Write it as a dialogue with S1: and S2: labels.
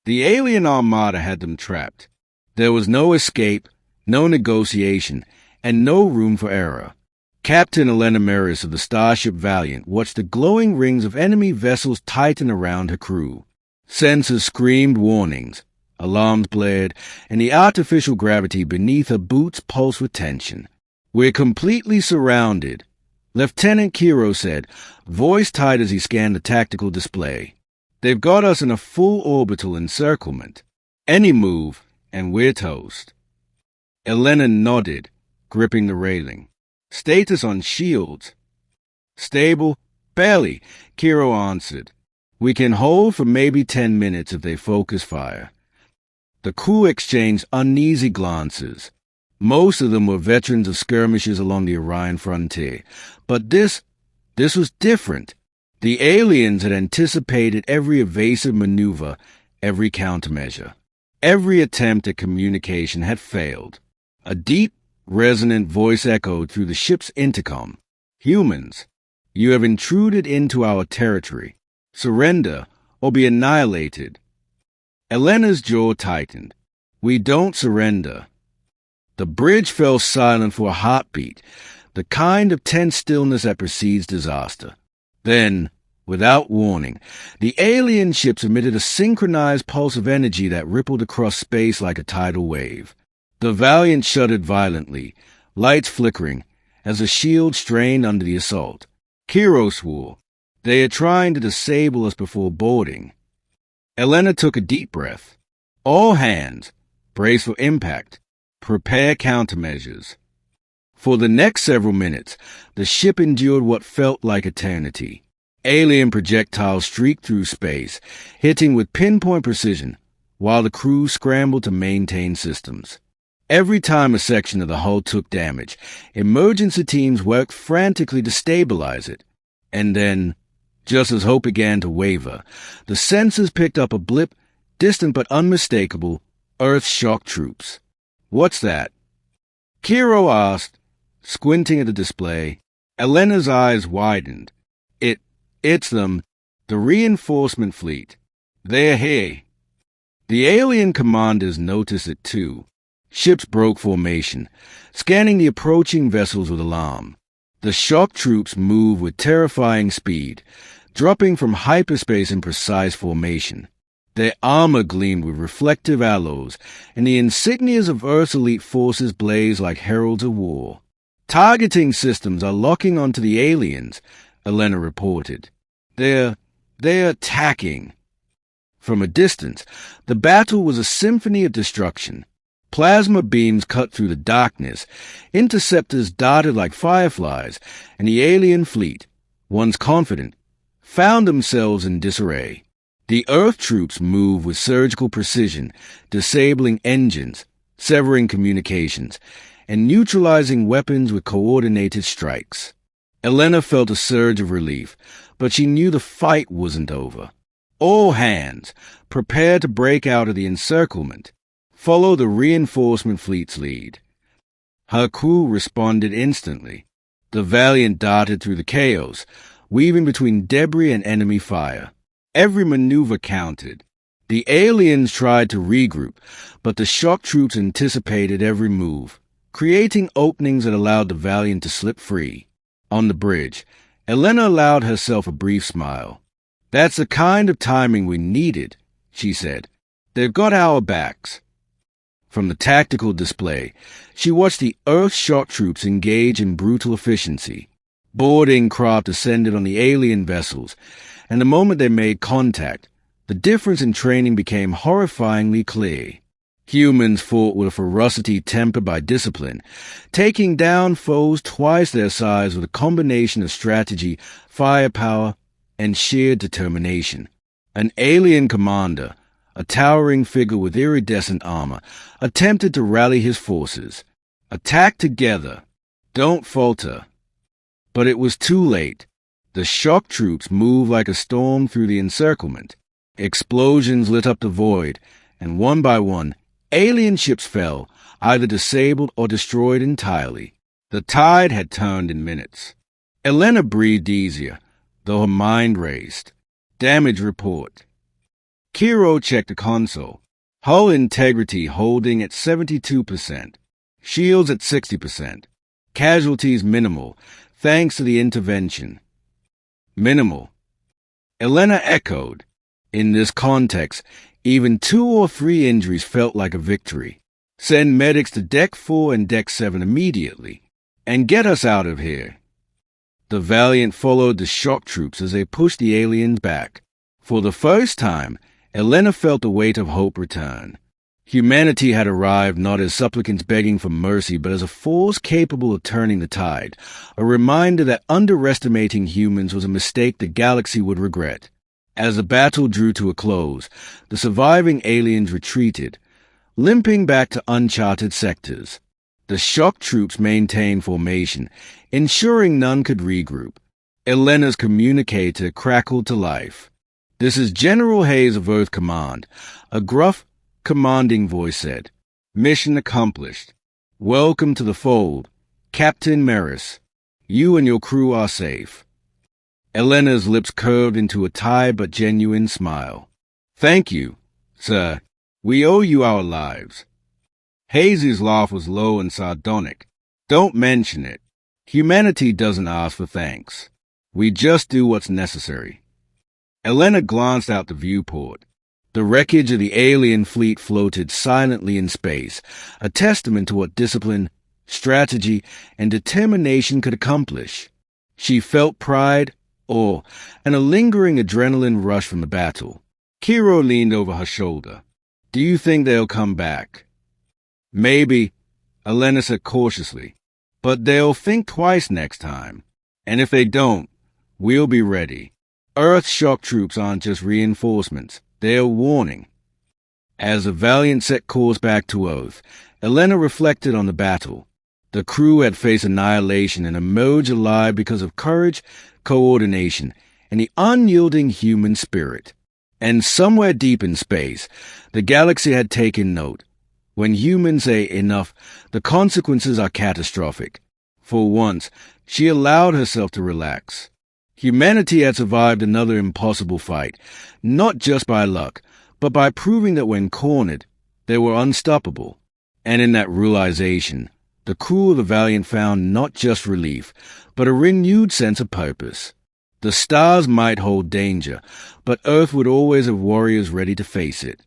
S1: The alien armada had them trapped. There was no escape, no negotiation, and no room for error. Captain Elena Maris of the starship Valiant watched the glowing rings of enemy vessels tighten around her crew. Sensors screamed warnings, alarms blared, and the artificial gravity beneath her boots pulsed with tension. "We're completely surrounded," Lieutenant Kiro said, voice tight as he scanned the tactical display. "They've got us in a full orbital encirclement. Any move, and we're toast." Elena nodded, gripping the railing. "Status on shields." "Stable? Barely," Kiro answered. "We can hold for maybe 10 minutes if they focus fire." The crew exchanged uneasy glances. Most of them were veterans of skirmishes along the Orion frontier. But this was different. The aliens had anticipated every evasive maneuver, every countermeasure. Every attempt at communication had failed. A deep, resonant voice echoed through the ship's intercom. "Humans, you have intruded into our territory. Surrender or be annihilated." Elena's jaw tightened. "We don't surrender." The bridge fell silent for a heartbeat, the kind of tense stillness that precedes disaster. Then, without warning, the alien ships emitted a synchronized pulse of energy that rippled across space like a tidal wave. The Valiant shuddered violently, lights flickering, as the shield strained under the assault. Kiro swore, "They are trying to disable us before boarding." Elena took a deep breath. "All hands, brace for impact. Prepare countermeasures." For the next several minutes, the ship endured what felt like eternity. Alien projectiles streaked through space, hitting with pinpoint precision, while the crew scrambled to maintain systems. Every time a section of the hull took damage, emergency teams worked frantically to stabilize it. And then, just as hope began to waver, the sensors picked up a blip, distant but unmistakable, Earth shock troops. "What's that?" Kiro asked, squinting at the display. Elena's eyes widened. It's them, the reinforcement fleet. They're here." The alien commanders noticed it too. Ships broke formation, scanning the approaching vessels with alarm. The shock troops moved with terrifying speed, dropping from hyperspace in precise formation. Their armor gleamed with reflective alloys, and the insignias of Earth's elite forces blazed like heralds of war. "Targeting systems are locking onto the aliens," Elena reported. They're attacking." From a distance, the battle was a symphony of destruction. Plasma beams cut through the darkness, interceptors darted like fireflies, and the alien fleet, once confident, found themselves in disarray. The Earth troops moved with surgical precision, disabling engines, severing communications, and neutralizing weapons with coordinated strikes. Elena felt a surge of relief, but she knew the fight wasn't over. "All hands, prepare to break out of the encirclement. Follow the reinforcement fleet's lead." Her crew responded instantly. The Valiant darted through the chaos, weaving between debris and enemy fire. Every maneuver counted. The aliens tried to regroup, but the shock troops anticipated every move, creating openings that allowed the Valiant to slip free. On the bridge, Elena allowed herself a brief smile. "That's the kind of timing we needed," she said. "They've got our backs." From the tactical display, she watched the Earth shock troops engage in brutal efficiency. Boarding craft descended on the alien vessels, and the moment they made contact, the difference in training became horrifyingly clear. Humans fought with a ferocity tempered by discipline, taking down foes twice their size with a combination of strategy, firepower, and sheer determination. An alien commander, a towering figure with iridescent armor, attempted to rally his forces. "Attack together. Don't falter." But it was too late. The shock troops moved like a storm through the encirclement. Explosions lit up the void, and one by one, alien ships fell, either disabled or destroyed entirely. The tide had turned in minutes. Elena breathed easier, though her mind raced. Damage report. Kiro checked the console. Hull integrity holding at 72%. Shields at 60%. Casualties minimal, thanks to the intervention. Minimal. Elena echoed. In this context, even 2 or 3 injuries felt like a victory. Send medics to Deck 4 and Deck 7 immediately, and get us out of here. The Valiant followed the shock troops as they pushed the aliens back. For the first time, Elena felt the weight of hope return. Humanity had arrived not as supplicants begging for mercy, but as a force capable of turning the tide, a reminder that underestimating humans was a mistake the galaxy would regret. As the battle drew to a close, the surviving aliens retreated, limping back to uncharted sectors. The shock troops maintained formation, ensuring none could regroup. Elena's communicator crackled to life. "This is General Hayes of Earth Command," a gruff, commanding voice said. "Mission accomplished. Welcome to the fold, Captain Maris. You and your crew are safe." Elena's lips curved into a tired but genuine smile. "Thank you, sir. We owe you our lives." Hayes' laugh was low and sardonic. "Don't mention it. Humanity doesn't ask for thanks. We just do what's necessary." Elena glanced out the viewport. The wreckage of the alien fleet floated silently in space, a testament to what discipline, strategy, and determination could accomplish. She felt pride, awe, and a lingering adrenaline rush from the battle. Kiro leaned over her shoulder. "Do you think they'll come back?" "Maybe," Elena said cautiously, "but they'll think twice next time. And if they don't, we'll be ready. Earth's shock troops aren't just reinforcements. They're a warning." As the Valiant set course back to Earth, Elena reflected on the battle. The crew had faced annihilation and emerged alive because of courage, coordination, and the unyielding human spirit. And somewhere deep in space, the galaxy had taken note. When humans say enough, the consequences are catastrophic. For once, she allowed herself to relax. Humanity had survived another impossible fight, not just by luck, but by proving that when cornered, they were unstoppable. And in that realization, the crew of the Valiant found not just relief, but a renewed sense of purpose. The stars might hold danger, but Earth would always have warriors ready to face it.